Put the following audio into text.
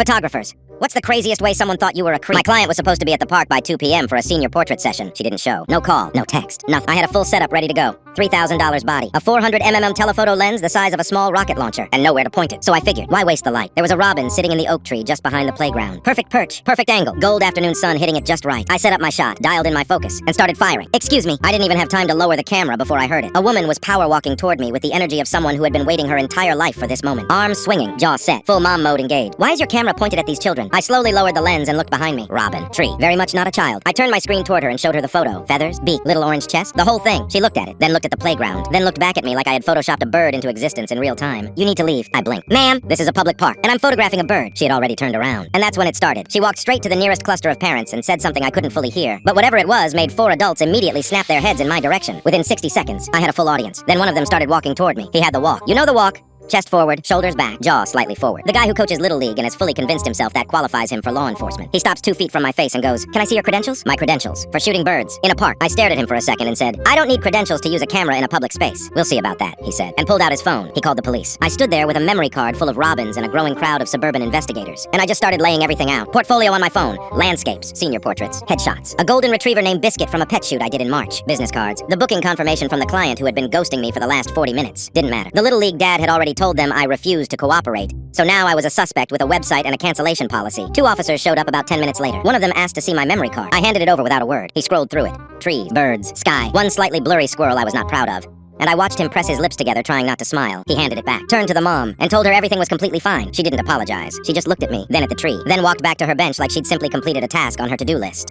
Photographers. What's the craziest way someone thought you were a creep? My client was supposed to be at the park by 2 p.m. for a senior portrait session. She didn't show. No call, no text, nothing. I had a full setup ready to go. $3,000 body. A 400mm telephoto lens the size of a small rocket launcher. And nowhere to point it. So I figured, why waste the light? There was a robin sitting in the oak tree just behind the playground. Perfect perch, perfect angle. Gold afternoon sun hitting it just right. I set up my shot, dialed in my focus, and started firing. Excuse me, I didn't even have time to lower the camera before I heard it. A woman was power walking toward me with the energy of someone who had been waiting her entire life for this moment. Arms swinging, jaw set, full mom mode engaged. Why is your camera pointed at these children? I slowly lowered the lens and looked behind me. Robin. Tree. Very much not a child. I turned my screen toward her and showed her the photo. Feathers, beak, little orange chest, the whole thing. She looked at it, then looked at the playground, then looked back at me like I had photoshopped a bird into existence in real time. You need to leave. I blinked. Ma'am, this is a public park, and I'm photographing a bird. She had already turned around. And that's when it started. She walked straight to the nearest cluster of parents and said something I couldn't fully hear. But whatever it was made 4 adults immediately snap their heads in my direction. Within 60 seconds, I had a full audience. Then one of them started walking toward me. He had the walk. You know the walk. Chest forward, shoulders back, jaw slightly forward. The guy who coaches Little League and has fully convinced himself that qualifies him for law enforcement. He stops 2 feet from my face and goes, "Can I see your credentials?" My credentials. For shooting birds. In a park. I stared at him for a second and said, "I don't need credentials to use a camera in a public space." "We'll see about that," he said, and pulled out his phone. He called the police. I stood there with a memory card full of robins and a growing crowd of suburban investigators. And I just started laying everything out. Portfolio on my phone. Landscapes. Senior portraits. Headshots. A golden retriever named Biscuit from a pet shoot I did in March. Business cards. The booking confirmation from the client who had been ghosting me for the last 40 minutes. Didn't matter. The Little League dad had already told them I refused to cooperate. So now I was a suspect with a website and a cancellation policy. 2 officers showed up about 10 minutes later. One of them asked to see my memory card. I handed it over without a word. He scrolled through it. Trees, birds, sky. One slightly blurry squirrel I was not proud of. And I watched him press his lips together, trying not to smile. He handed it back, turned to the mom, and told her everything was completely fine. She didn't apologize. She just looked at me, then at the tree, then walked back to her bench like she'd simply completed a task on her to-do list.